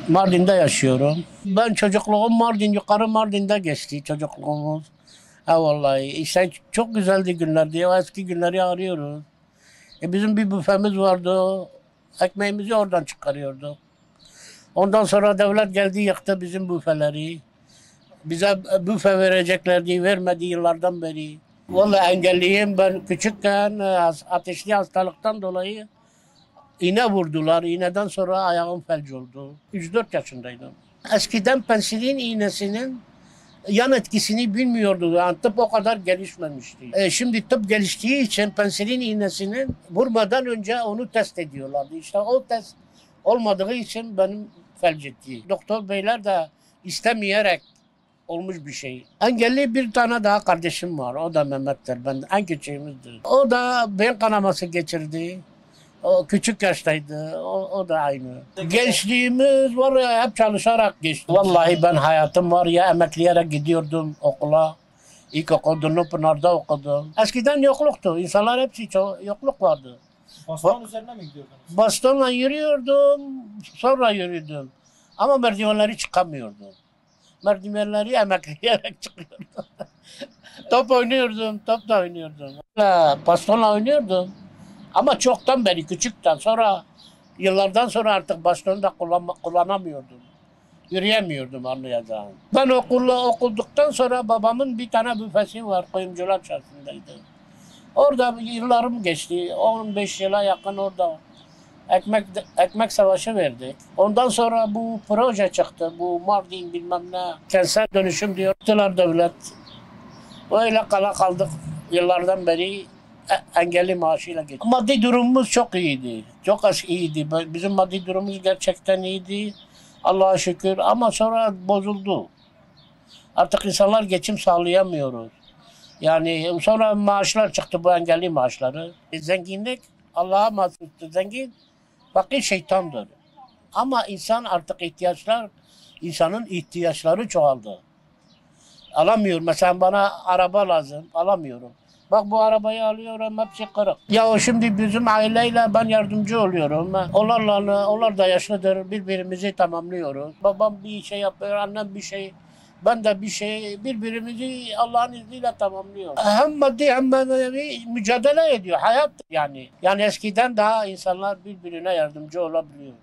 Mardin'de yaşıyorum. Ben çocukluğum yukarı Mardin'de geçti çocukluğumuz. Ha vallahi işte çok güzeldi günlerdi. O eski günleri arıyoruz. Bizim bir büfemiz vardı. Ekmeğimizi oradan çıkarıyorduk. Ondan sonra devlet geldi yıktı bizim büfeleri. Bize büfe vereceklerdi, vermedi yıllardan beri. Vallahi engelliyim. Ben küçükken ateşli hastalıktan dolayı iğne vurdular. İğneden sonra ayağım felç oldu. 3-4 yaşındaydım. Eskiden pensilin iğnesinin yan etkisini bilmiyordu. Yani tıp o kadar gelişmemişti. Şimdi tıp geliştiği için pensilin iğnesinin vurmadan önce onu test ediyorlardı. İşte o test olmadığı için benim felç etti. Doktor beyler de istemeyerek olmuş bir şey. Engelli bir tane daha kardeşim var. O da Mehmet'tir. Ben en küçüğümüzdür. O da beyin kanaması geçirdi. O küçük yaştaydı. O da aynı. Gençliğimiz var ya hep çalışarak geçti. Vallahi ben hayatım var ya emekleyerek gidiyordum okula. İlkokul Dumlupınar'da okudum. Eskiden yokluktu. İnsanlar hepsi yokluk vardı. Baston üzerine mi gidiyordunuz? Bastonla yürüyordum. Sonra yürüdüm. Ama merdivenleri çıkamıyordum. Merdivenleri emekleyerek çıkıyordum. Top oynuyordum. Top da oynuyordum. Bastonla oynuyordum. Ama çoktan beri küçükten sonra yıllardan sonra artık bastonu da kullanamıyordum. Yürüyemiyordum anlayacağım. Ben okuduktan sonra babamın bir tane büfesi var Kuyumcular Çarşısı'ndaydı. Orada yıllarım geçti. 15 yıla yakın orada ekmek savaşı verdik. Ondan sonra bu proje çıktı. Bu Mardin bilmem ne. Kentsel dönüşüm diyorlar devlet. Öyle kaldık yıllardan beri engelli maaşıyla geçti. Maddi durumumuz çok iyiydi. Çok iyiydi. Bizim maddi durumumuz gerçekten iyiydi. Allah'a şükür ama sonra bozuldu. Artık insanlar geçim sağlayamıyoruz. Yani sonra maaşlar çıktı bu engelli maaşları. Zenginlik Allah'a mahsustur. Zengin fakir şeytandır. Ama insan artık insanın ihtiyaçları çoğaldı. Alamıyorum. Mesela bana araba lazım. Alamıyorum. Bak bu arabayı alıyorum hepsi kırık. Ya şimdi bizim aileyle ben yardımcı oluyorum. Onlar da yaşlıdır. Birbirimizi tamamlıyoruz. Babam bir şey yapıyor, annem bir şey. Ben de bir şey. Birbirimizi Allah'ın izniyle tamamlıyoruz. Hem maddi hem manevi mücadele ediyor. Hayat yani. Yani eskiden daha insanlar birbirine yardımcı olabiliyor.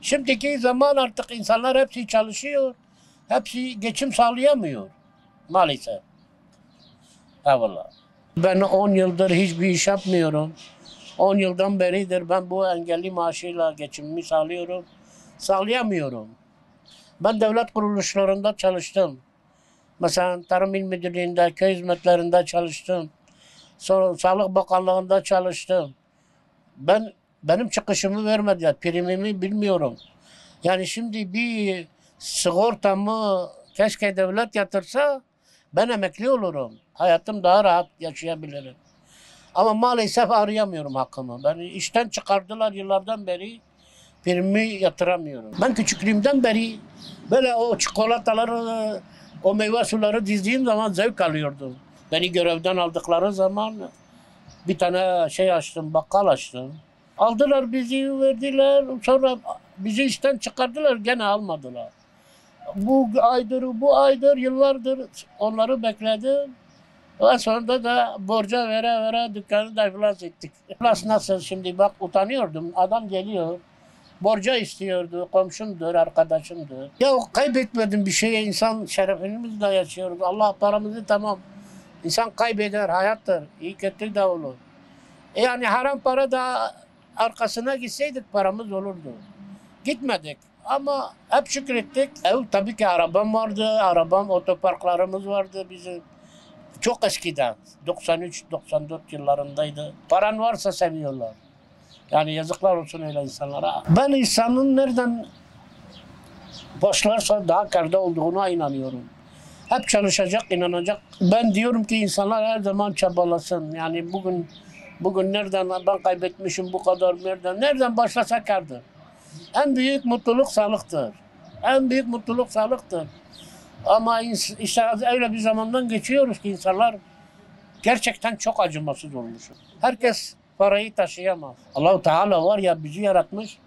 Şimdiki zaman artık insanlar hepsi çalışıyor. Hepsi geçim sağlayamıyor. Maalesef. Eyvallah. Ben 10 yıldır hiçbir iş yapmıyorum. 10 yıldan beridir ben bu engelli maaşıyla geçimimi sağlıyorum. Sağlayamıyorum. Ben devlet kuruluşlarında çalıştım. Mesela Tarım İl Müdürlüğü'nde, köy hizmetlerinde çalıştım. Sonra Sağlık Bakanlığı'nda çalıştım. Benim çıkışımı vermediler. Primimi bilmiyorum. Yani şimdi bir sigortamı keşke devlet yatırsa ben emekli olurum. Hayatım daha rahat yaşayabilirim. Ama maalesef arayamıyorum hakkımı. Beni işten çıkardılar yıllardan beri. Primimi yatıramıyorum. Ben küçüklüğümden beri böyle o çikolataları, o meyve suları dizdiğim zaman zevk alıyordum. Beni görevden aldıkları zaman bir tane şey açtım, bakkal açtım. Aldılar bizi, verdiler. Sonra bizi işten çıkardılar, gene almadılar. Bu aydır, yıllardır onları bekledim. Ve sonunda da borca vere dükkanı da iflas ettik. İflas nasıl şimdi bak utanıyordum. Adam geliyor, borca istiyordu, komşumdur, arkadaşımdır. Ya kaybetmedim bir şeye, insan şerefimizle yaşıyoruz. Allah paramızı tamam. İnsan kaybeder, hayattır. İyi kötü de olur. Yani haram para da arkasına gitseydik paramız olurdu. Gitmedik. Ama hep şükrettik. Tabii ki arabam vardı. Otoparklarımız vardı bizim. Çok eskiden. 93-94 yıllarındaydı. Paran varsa seviyorlar. Yani yazıklar olsun öyle insanlara. Ben insanın nereden başlarsa daha kârda olduğuna inanıyorum. Hep çalışacak, inanacak. Ben diyorum ki insanlar her zaman çabalasın. Yani bugün nereden ben kaybetmişim bu kadar nereden başlasa kârdır. En büyük mutluluk sağlıktır. En büyük mutluluk sağlıktır. Ama işte öyle bir zamandan geçiyoruz ki insanlar gerçekten çok acımasız olmuş. Herkes parayı taşıyamaz. Allah-u Teala var ya bizi yaratmış.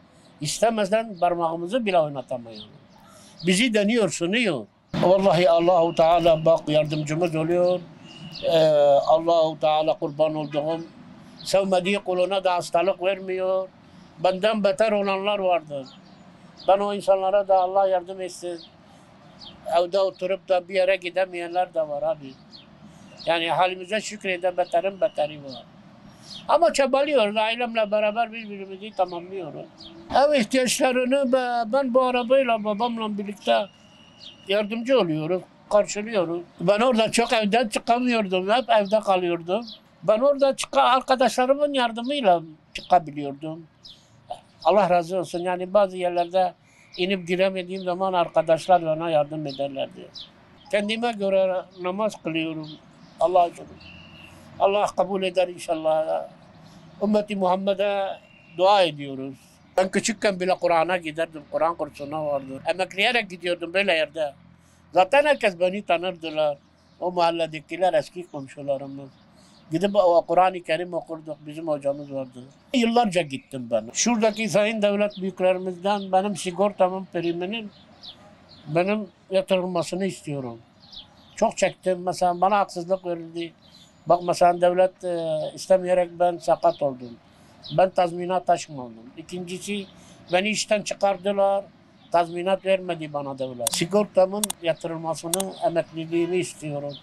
İstemezden parmağımızı bile oynatamıyoruz. Bizi deniyor, sunuyor. Vallahi Allahu Teala bak yardımcımız oluyor. Allahu Teala kurban olduğum sevmediği kuluna da hastalık vermiyor. Benden beter olanlar vardır. Ben o insanlara da Allah yardım etsin. Evde oturup da bir yere gidemeyenler de var abi. Yani halimize şükreden beterin beteri var. Ama çabalıyoruz. Ailemle beraber birbirimizi tamamlıyoruz. Ev ihtiyaçlarını ben bu arabayla babamla birlikte yardımcı oluyoruz, karşılıyoruz. Ben orada çok evden çıkamıyordum. Hep evde kalıyordum. Ben orada arkadaşlarımın yardımıyla çıkabiliyordum. Allah razı olsun. Yani bazı yerlerde inip giremediğim zaman arkadaşlar bana yardım ederlerdi. Kendime göre namaz kılıyorum. Allah'a şükür. Allah kabul eder inşallah. Ümmeti Muhammed'e dua ediyoruz. Ben küçükken bile Kur'an'a giderdim. Kur'an kursuna vardım. Emekleyerek gidiyordum böyle yerde. Zaten herkes beni tanırdılar. O mahalledekiler eski komşularımız. Gidip o Kur'an-ı Kerim okurduk. Bizim hocamız vardı. Yıllarca gittim ben. Şuradaki sayın devlet büyüklerimizden benim sigortamın priminin benim yatırılmasını istiyorum. Çok çektim. Mesela bana haksızlık verildi. Bak mesela devlet istemeyerek ben sakat oldum. Ben tazminat taşımadım. İkincisi beni işten çıkardılar. Tazminat vermedi bana devlet. Sigortamın yatırılmasını, emekliliğini istiyorum.